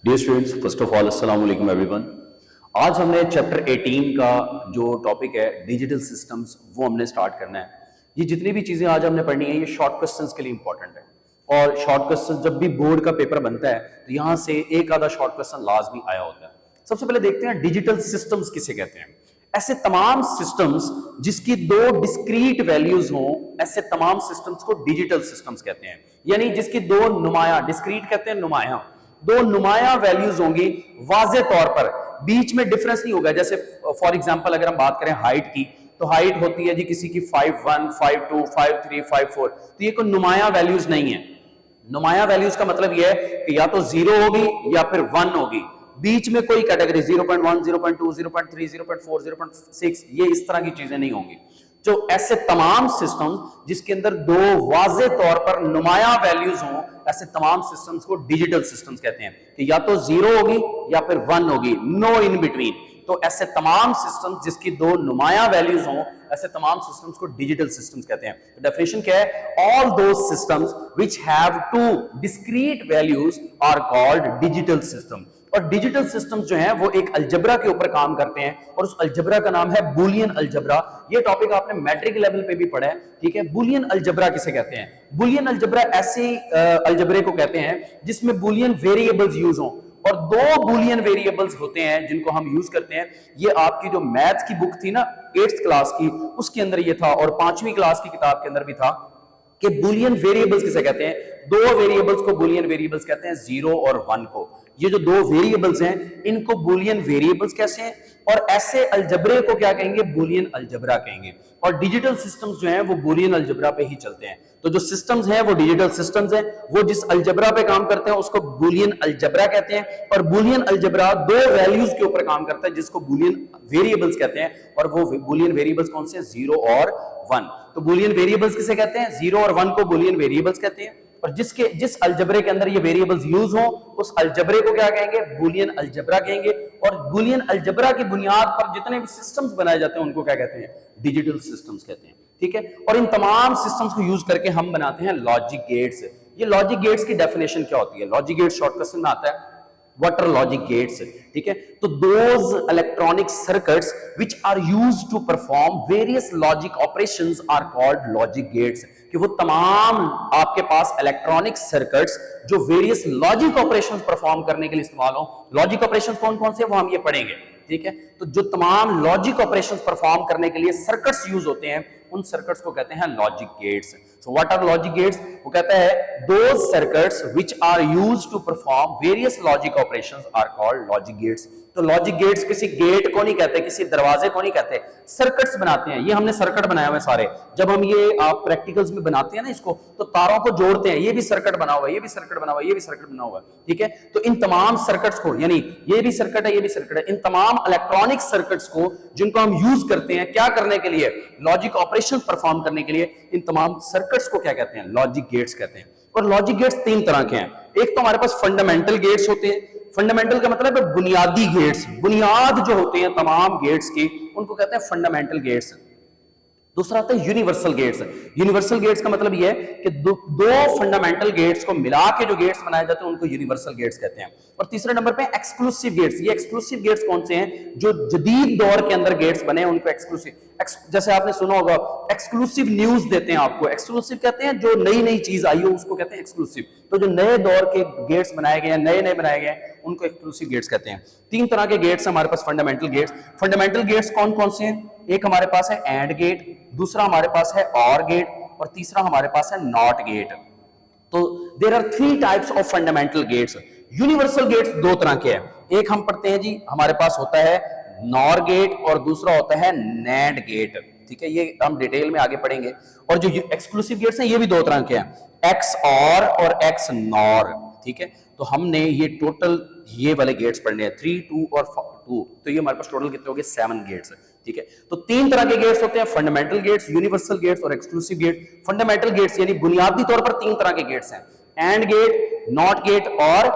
Dear students, first of all अस्सलाम वालेकुम everyone. आज हमने चैप्टर 18 का जो टॉपिक है डिजिटल सिस्टम्स वो हमने स्टार्ट करना है। ये जितनी भी चीजें आज हमने पढ़नी है ये शॉर्ट क्वेश्चंस के लिए इंपॉर्टेंट है, और शॉर्ट क्वेश्चन जब भी बोर्ड का पेपर बनता है तो यहाँ से एक आधा शॉर्ट क्वेश्चन लाजमी आया होता है। सबसे पहले देखते हैं डिजिटल सिस्टम्स किसे कहते हैं। ऐसे तमाम सिस्टम्स जिसकी दो डिस्क्रीट वैल्यूज हों, ऐसे तमाम सिस्टम्स को डिजिटल सिस्टम्स कहते हैं। यानी जिसकी दो नुमाया, डिस्क्रीट कहते हैं नुमाया, दो नुमाया वैल्यूज होंगी वाजे तौर पर, बीच में डिफरेंस नहीं होगा। जैसे फॉर एग्जांपल अगर हम बात करें हाइट की, तो हाइट होती है जी किसी की 5'1", 5'2", 5'3", 5'4", तो ये कोई नुमाया वैल्यूज नहीं है। नुमाया वैल्यूज का मतलब ये है कि या तो 0 होगी या फिर 1 होगी, बीच में कोई कैटेगरी 0.1, 0.2, 0.3, 0.4, 0.6 ये इस तरह की चीजें नहीं होंगी। जो ऐसे तमाम सिस्टम जिसके अंदर दो वाजे तौर पर नुमाया वैल्यूज हों, ऐसे तमाम सिस्टम्स को डिजिटल सिस्टम्स कहते हैं कि या तो 0 होगी या फिर 1 होगी, नो इन बिटवीन। तो ऐसे तमाम सिस्टम्स जिसकी दो नुमाया वैल्यूज हों, ऐसे तमाम सिस्टम्स को डिजिटल सिस्टम्स कहते हैं। तो डेफिनेशन क्या है? All those systems which have two discrete values are called digital system. और डिजिटल सिस्टम्स जो हैं वो एक अलजबरा के ऊपर काम करते हैं, और उस अलजबरा का नाम है बुलियन अलजबरा। ये टॉपिक आपने मैट्रिक लेवल पे भी पढ़ा है, ठीक है। बुलियन अलजबरा किसे कहते हैं? बुलियन अलजबरा ऐसे अलजबरे को कहते हैं जिसमें बुलियन वेरिएबल्स यूज हों, और दो बुलियन वेरिएबल्स होते हैं जिनको हम यूज करते हैं। ये आपकी जो मैथ्स की बुक थी ना 8th क्लास की, उसके अंदर ये था, और 5वीं क्लास की किताब के अंदर भी था कि बुलियन वेरिएबल्स किसे कहते हैं। दो वेरिएबल्स को बुलियन वेरिएबल्स कहते हैं, 0 और 1 को। ये जो दो वेरिएबल्स हैं इनको बुलियन वेरिएबल्स कहते हैं, और ऐसे अलजबरे को क्या कहेंगे? बुलियन अलजबरा कहेंगे। और डिजिटल सिस्टम्स जो हैं वो बुलियन अलजबरा पे ही चलते हैं। तो जो सिस्टम्स हैं वो डिजिटल सिस्टम्स हैं, वो जिस अलजबरा पे काम करते हैं उसको बुलियन अलजबरा कहते हैं। और बुलियन अलजबरा दो वैल्यूज के ऊपर काम करता है जिसको बुलियन वेरिएबल्स कहते हैं, और वो बुलियन वेरिएबल्स कौन से? 0 और 1। तो बुलियन वेरिएबल्स किसे कहते हैं? 0 और 1 को बुलियन वेरिएबल्स कहते हैं। और जिस अलजबरे के अंदर ये वेरिएबल्स यूज हो उस अलजबरे को क्या कहेंगे? बुलियन अलजबरा कहेंगे। और बुलियन अलजबरा की बुनियाद पर जितने भी सिस्टम्स बनाए जाते हैं उनको क्या कहते हैं? डिजिटल सिस्टम्स कहते हैं, ठीक है। और इन तमाम सिस्टम्स को यूज करके हम बनाते हैं लॉजिक गेट्स। ये लॉजिक गेट्स की डेफिनेशन क्या होती है? लॉजिक गेट्स शॉर्ट क्वेश्चन में आता है व्हाट आर लॉजिक गेट्स, ठीक है। तो those electronic circuits which are used to perform various logic operations are called logic gates. कि वो तमाम आपके पास इलेक्ट्रॉनिक सर्किट्स जो वेरियस लॉजिक ऑपरेशंस परफॉर्म करने के लिए इस्तेमाल हो। लॉजिक ऑपरेशंस कौन कौन से वो हम ये पढ़ेंगे, ठीक है। तो जो तमाम लॉजिक ऑपरेशंस परफॉर्म करने के लिए सर्किट्स यूज होते हैं उन सर्किट्स को कहते हैं logic gates. So what are logic gates? वो कहता है those circuits which are used to perform various logic operations are called logic gates. तो लॉजिक गेट्स किसी गेट को नहीं कहते, किसी दरवाजे को नहीं कहते, सर्किट्स बनाते हैं। ये हमने सर्किट बनाए हुए सारे, जब हम ये आप प्रैक्टिकल्स में बनाते हैं ना इसको, तो तारों को जोड़ते हैं, ये भी सर्किट बना हुआ है, ये भी सर्किट बना हुआ है, ये भी सर्किट बना हुआ है, ठीक है। तो इन तमाम सर्किट्स को, यानी ये भी सर्किट है, ये भी सर्किट है, इन तमाम इलेक्ट्रॉनिक सर्किट्स को जिनको हम यूज करते हैं क्या करने के लिए? लॉजिक ऑपरेशन परफॉर्म करने के लिए, इन तमाम सर्किट्स को क्या कहते हैं? लॉजिक गेट्स कहते हैं। और लॉजिक गेट्स तीन तरह के हैं। एक तो हमारे पास फंडामेंटल गेट्स होते हैं। फंडामेंटल का मतलब है बुनियादी गेट्स, बुनियाद जो होते हैं तमाम गेट्स की उनको कहते हैं फंडामेंटल गेट्स। दूसरा आता है यूनिवर्सल गेट्स। यूनिवर्सल गेट्स का मतलब यह है कि दो फंडामेंटल गेट्स को मिला के जो गेट्स बनाए जाते हैं उनको यूनिवर्सल गेट्स कहते हैं। और तीसरे नंबर पे एक्सक्लूसिव गेट्स। ये एक्सक्लूसिव गेट्स कौन से हैं? जो जदीद दौर के अंदर गेट्स बने हैं उनको एक्सक्लूसिव, जैसे आपने सुना होगा एक्सक्लूसिव न्यूज देते हैं आपको, एक्सक्लूसिव कहते हैं जो नई नई चीज आई हो उसको कहते हैं एक्सक्लूसिव। तो जो नए दौर के गेट्स बनाए गए हैं, नए नए बनाए गए हैं, उनको एक्सक्लूसिव गेट्स कहते हैं। तीन तरह के गेट्स हमारे पास फंडामेंटल गेट्स। फंडामेंटल गेट्स कौन कौन से हैं? एक हमारे पास है एंड गेट, दूसरा हमारे पास है और गेट, और तीसरा हमारे पास है नॉट गेट। तो there are 3 types of fundamental gates. Universal gates दो तरह के हैं। एक हम पढ़ते हैं जी, हमारे पास होता है नॉर गेट और दूसरा होता है नैंड गेट, ठीक है। ये हम डिटेल में आगे पढ़ेंगे। और जो एक्सक्लूसिव गेट्स हैं ये भी दो तरह के हैं, एक्स और एक्स नॉर, ठीक है। तो हमने ये टोटल ये वाले गेट्स पढ़ने हैं 3, 2 और 2। तो ये हमारे पास टोटल कितने हो गए? 7 गेट्स, ठीक है। तो तीन तरह के गेट्स होते हैं, फंडामेंटल गेट्स, यूनिवर्सल गेट्स और एक्सक्लूसिव गेट। फंडामेंटल गेट्स यानी बुनियादी तौर पर तीन तरह के गेट्स हैं, एंड गेट, नॉट गेट और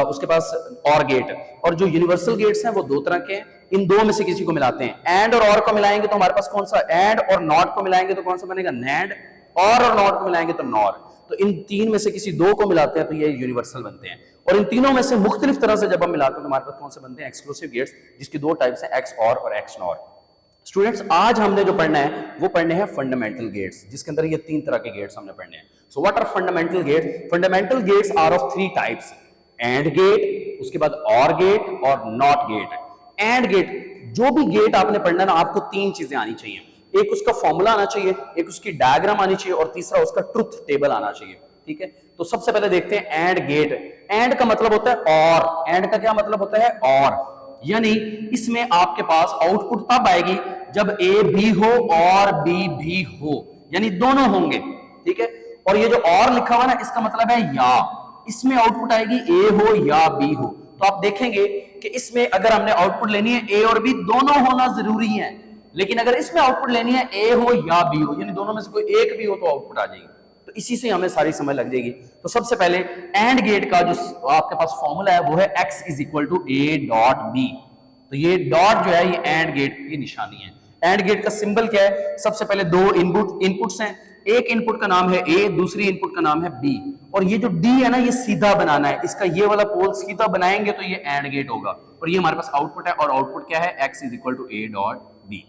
उसके पास और गेट। और जो यूनिवर्सल गेट्स हैं वो दो तरह के हैं। इन दो में से किसी को मिलाते हैं। एंड और को मिलाएंगे तो हमारे पास कौन सा? एंड, और नॉट को मिलाएंगे तो कौन सा बनेगा? नैंड, और नॉट को मिलाएंगे तो नॉर। तो इन तीन में से किसी दो को मिलाते हैं तो ये यूनिवर्सल बनते हैं। और इन तीनों में से मुख्तलिफ तरह से जब हम मिलाते हैं तो हमारे पास कौन से बनते हैं? एक्सक्लूसिव गेट्स, जिसकी दो टाइप्स हैं, एक्स और एक्स नॉर। स्टूडेंट्स आज हमने जो पढ़ना है वो पढ़ने हैं फंडामेंटल गेट्स, जिसके अंदर ये तीन तरह के गेट्स हमने पढ़ने हैं। So what are fundamental gates? Fundamental gates are of three types, and gate, उसके बाद और गेट और नॉट गेट। एंड गेट, जो भी गेट आपने पढ़ना है ना, आपको तीन चीजें आनी चाहिए, एक उसका फॉर्मूला आना चाहिए, एक उसकी डायग्राम आनी चाहिए और तीसरा उसका ट्रुथ टेबल आना चाहिए। ठीक है, तो सबसे पहले देखते हैं एंड गेट। एंड का मतलब होता है और, एंड का क्या मतलब होता है? और, यानी इसमें आपके पास आउटपुट तब आएगी जब ए भी हो और बी भी हो, यानी दोनों होंगे। ठीक है, और ये जो और लिखा हुआ ना, इसका मतलब है या, इसमें आउटपुट आएगी ए हो या बी हो। तो आप देखेंगे कि इसमें अगर हमने आउटपुट लेनी है ए और बी दोनों होना जरूरी है, लेकिन अगर इसमें आउटपुट लेनी है ए हो या बी हो, यानी दोनों में से कोई एक भी हो तो आउटपुट आ जाएगी। तो इसी से हमें सारी समझ लग जाएगी। तो सबसे पहले एंड गेट का जो आपके पास फॉर्मूला है वो है x is equal to A dot B. तो ये डॉट जो है ये एंड गेट की निशानी है। एंड गेट का सिंबल क्या है? सबसे पहले दो इनपुट्स हैं, एक इनपुट का नाम है ए, दूसरी इनपुट का नाम है बी, और ये जो डी है ना ये सीधा बनाना है, इसका ये वाला पोल सीधा बनाएंगे तो ये एंड गेट होगा, और ये हमारे पास आउटपुट है, और आउटपुट क्या है? x is equal to A dot B.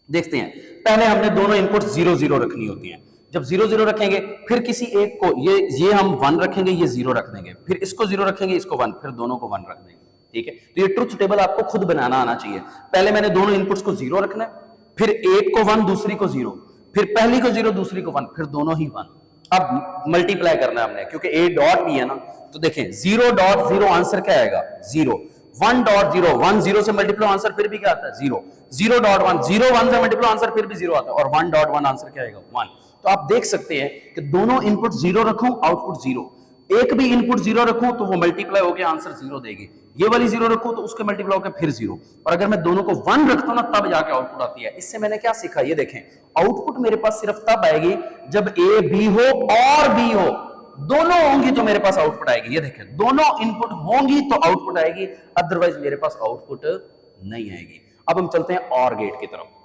देखते हैं, पहले हमने दोनों इनपुट 0 0 रखनी होती हैं। जब 0 0 रखेंगे, फिर किसी एक को ये हम 1 रखेंगे, ये 0 रख देंगे, फिर इसको 0 रखेंगे, इसको 1, फिर दोनों को 1 रख देंगे। ठीक है, तो ये ट्रुथ टेबल आपको खुद बनाना आना चाहिए। पहले मैंने दोनों इनपुट्स को 0 रखना है, फिर एक को 1, दूसरी को 0, फिर पहली को 0, दूसरी को 1, फिर दोनों ही 1। अब मल्टीप्लाई करना है हमने, क्योंकि ए डॉट भी है ना, तो देखें 0 डॉट 0 आंसर क्या आएगा? 0। 1 डॉट 0, 1 0 से मल्टीप्लाई आंसर फिर भी क्या आता है? 0। 0 डॉट 1, 0 1 से मल्टीप्लाई आंसर फिर भी 0 आता है, और 1 डॉट 1 आंसर क्या आएगा? 1। तो आप देख सकते हैं कि दोनों इनपुट 0 रखूं, आउटपुट 0, एक भी इनपुट 0 रखूं तो वो मल्टीप्लाई होकर आंसर 0 देगी, ये वाली 0 रखूं तो उसके मल्टीप्लाई होकर फिर 0, और अगर मैं दोनों को 1 रखता हूं ना तब जाके आउटपुट आती है। इससे मैंने क्या सीखा? ये देखें, आउटपुट मेरे पास सिर्फ तब आएगी जब ए भी हो और बी हो, दोनों होंगी तो मेरे पास आउटपुट आएगी। ये देखें, दोनों इनपुट होंगी तो आउटपुट आएगी, अदरवाइज मेरे पास आउटपुट नहीं आएगी। अब हम चलते हैं और गेट की तरफ।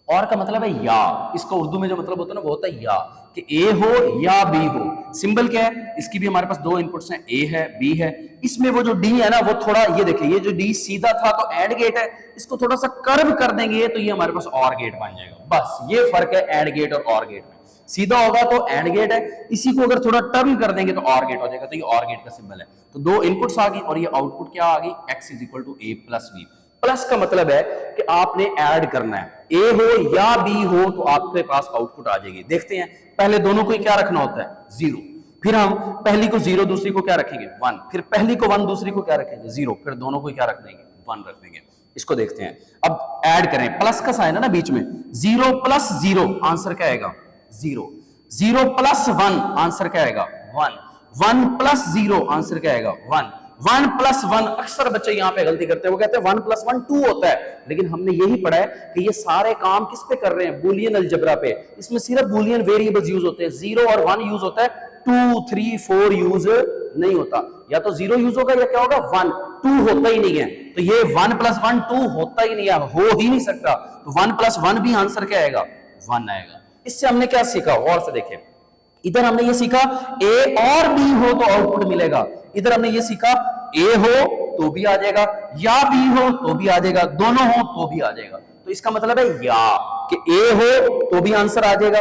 और का मतलब है या, इसका उर्दू में जो मतलब होता है ना वो होता है या, कि ए हो या बी हो। सिंबल क्या है? इसकी भी हमारे पास दो इनपुट्स हैं, ए है बी है। इसमें वो जो डी है ना वो थोड़ा, ये देखिए, ये जो डी सीधा था तो एंड गेट है, इसको थोड़ा सा कर्व कर देंगे तो ये हमारे पास और गेट बन जाएगा। बस ये फर्क है एंड गेट और गेट में। सीधा होगा तो एंड गेट है, इसी को अगर थोड़ा टर्न कर देंगे तो और गेट हो जाएगा, तो ये और गेट का सिंबल है। तो दो इनपुट्स आ गई और ये आउटपुट क्या आ गई? x is equal to A plus B. Plus का मतलब है कि आपने ऐड करना है, ए हो या बी हो तो आपके पास आउटपुट आ जाएगी। देखते हैं, पहले दोनों को क्या रखना होता है? 0, फिर हम पहली को 0, दूसरी को क्या रखेंगे? 1, फिर पहली को 1, दूसरी को क्या रखेंगे? 0, फिर दोनों को क्या रख देंगे? 1 रख देंगे। इसको देखते हैं, अब ऐड करें, प्लस का साइन है ना बीच में, 0 प्लस 0 आंसर क्या आएगा? 0। 0 प्लस 1 आंसर क्या आएगा? 1। 1 प्लस 0 आंसर क्या आएगा? 1। 1 प्लस 1, अक्सर बच्चे यहां पे गलती करते हैं, वो कहते हैं 1 प्लस 1 2 होता है, लेकिन हमने यही पढ़ा है कि ये सारे काम किस पे कर रहे हैं? बूलियन अलजेब्रा पे। इसमें सिर्फ बूलियन वेरिएबल्स यूज होते हैं, 0 और 1 यूज होता है, 2 3 4 यूज नहीं होता। या तो 0 यूज होगा या क्या होगा? 1, 2 होता ही नहीं है। तो ये 1 प्लस 1 2 होता ही नहीं है, हो ही नहीं सकता। तो 1 प्लस 1 भी आंसर क्या आएगा? 1 आएगा। इससे हमने क्या सीखा? और से देखें, इधर हमने ये सीखा ए और बी हो तो आउटपुट मिलेगा, इधर हमने ये सीखा ए हो तो भी आ जाएगा, या बी हो तो भी आ जाएगा, दोनों हो तो भी आ जाएगा। तो इसका मतलब है या, कि ए हो तो भी आंसर आ जाएगा,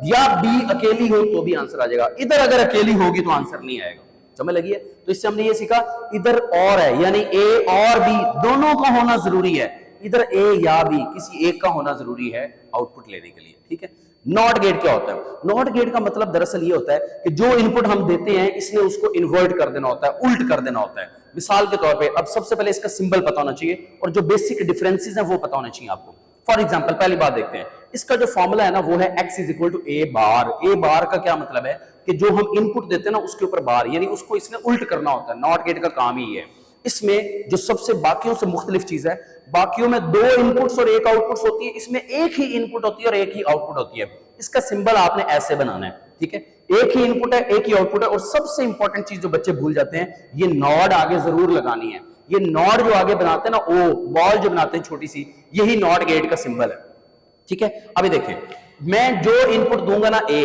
या बी अकेली हो तो भी आंसर आ जाएगा। इधर अगर अकेली होगी तो आंसर नहीं आएगा। समझ लगी है? तो इससे हमने ये सीखा, इधर और है, यानी ए और बी दोनों का होना जरूरी है, इधर ए या बी किसी एक का होना जरूरी है आउटपुट लेने के लिए। ठीक है। नॉट गेट क्या होता है? नॉट गेट का मतलब दरअसल ये होता है कि जो इनपुट हम देते हैं इसने उसको इन्वर्ट कर देना होता है, उल्ट कर देना होता है। मिसाल के तौर पे, अब सबसे पहले इसका सिंबल पता होना चाहिए और जो बेसिक डिफरेंसेस हैं वो पता होने चाहिए आपको। फॉर एग्जांपल, पहली बात देखते हैं, इसका जो फॉर्मूला है ना वो है x इज इक्वल टू ए बार। ए बार का क्या मतलब है कि जो हम इनपुट देते हैं ना उसके ऊपर बार, यानी उसको इसने उल्ट करना होता है। नॉट गेट का काम ही है। इसमें जो सबसे बाकियों से मुख्तलिफ चीज है, बाकियों में 2 इनपुट्स और 1 आउटपुट्स होती है, इसमें एक ही इनपुट होती है और एक ही आउटपुट होती है। इसका सिंबल आपने ऐसे बनाना है। ठीक है, एक ही इनपुट है, एक ही आउटपुट है। और सबसे इंपॉर्टेंट चीज जो बच्चे भूल जाते हैं, ये नॉड आगे जरूर लगानी है। ये नॉड जो आगे बनाते हैं ना, ओ बॉल जो बनाते हैं छोटी सी, यही नॉट गेट का सिंबल है। ठीक है, अभी देखें, मैं जो इनपुट दूंगा ना ए,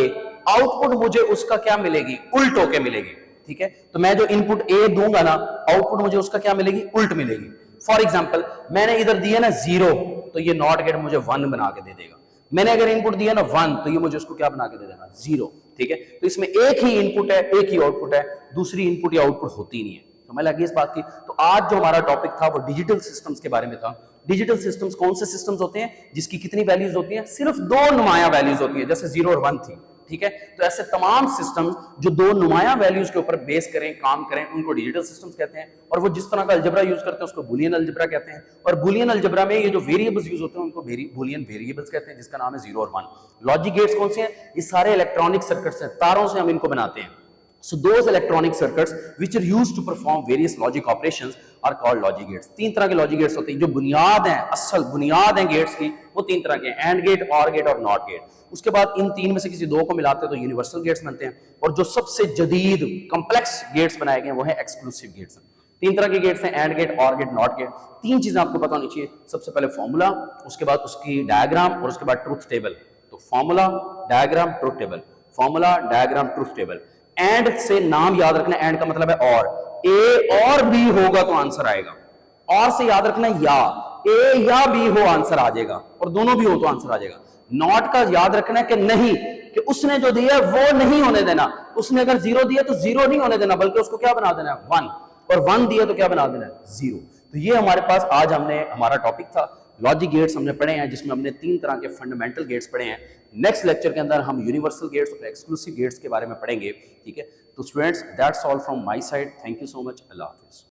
आउटपुट मुझे उसका क्या मिलेगी? उल्ट होके मिलेगी। ठीक है। तो मैं जो इनपुट ए दूंगा ना, आउटपुट मुझे उसका क्या मिलेगी, उल्ट मिलेगी। फॉर एग्जाम्पल मैंने इधर दिया ना 0, तो ये नॉट गेट मुझे 1 बना के दे देगा। मैंने अगर इनपुट दिया ना 1, तो ये मुझे उसको क्या बना के दे देगा, 0, ठीक है। तो इसमें एक ही इनपुट है, एक ही आउटपुट है, दूसरी इनपुट या आउटपुट होती नहीं है। समझ लगी इस बात की। तो आज जो हमारा टॉपिक था वो डिजिटल सिस्टम्स के बारे में था। डिजिटल सिस्टम्स कौन से सिस्टम्स होते हैं जिसकी कितनी वैल्यूज होती हैं, सिर्फ 2 नुमाया वैल्यूज होती है, जैसे 0 और 1 थी, ठीक है। तो ऐसे तमाम सिस्टम्स जो 2 नुमाया वैल्यूज के ऊपर बेस करें, काम करें, उनको डिजिटल सिस्टम्स कहते हैं। और वो जिस तरह का अलजबरा यूज करते हैं उसको बुलियन अलजबरा कहते हैं। और बुलियन अलजबरा में ये जो वेरिएबल्स यूज होते हैं उनको बुलियन वेरिएबल्स कहते हैं, जिसका नाम है 0 और 1। लॉजिक गेट्स कौन से हैं, ये सारे इलेक्ट्रॉनिक सर्किट्स हैं, तारों से हम इनको बनाते हैं। So those electronic circuits which are used to perform various logic operations are called logic gates। 3 तरह के लॉजिक गेट्स होते हैं। जो बुनियाद हैं, असल बुनियाद हैं गेट्स की, वो 3 तरह के हैं, एंड गेट, और गेट और नॉट गेट। उसके बाद इन 3 में से किसी 2 को मिलाते हैं तो यूनिवर्सल गेट्स बनते हैं। और जो सबसे जदीद कॉम्प्लेक्स गेट्स बनाए गए हैं वो है एक्सक्लूसिव गेट्स। 3 तरह के गेट्स हैं, एंड गेट, और गेट, नॉट गेट। 3 चीजें आपको पता होनी चाहिए। सबसे पहले फॉर्मूला, उसके बाद उसकी डायग्राम, और उसके बाद ट्रूथ टेबल। तो formula, diagram, truth table, formula, diagram, truth table. And से नाम याद रखना, एंड का मतलब है और, ए और बी होगा तो आंसर आएगा। और से याद रखना या, ए या बी हो आंसर आ जाएगा, और दोनों भी हो तो आंसर आ जाएगा। नॉट का याद रखना है कि नहीं, कि उसने जो दिया वो नहीं होने देना। उसने अगर 0 दिया तो 0 नहीं होने देना, बल्कि उसको क्या बना देना है, 1। और 1 दिया तो क्या बना देना है, 0। तो ये हमारे पास आज हमारा टॉपिक था। लॉजिक गेट्स हमने पढ़े हैं, जिसमें हमने 3 तरह के फंडामेंटल गेट्स पढ़े हैं। नेक्स्ट लेक्चर के अंदर हम यूनिवर्सल गेट्स और एक्सक्लूसिव गेट्स के बारे में पढ़ेंगे, ठीक है। तो students, that's all from my side. Thank you so much. Allah Hafiz.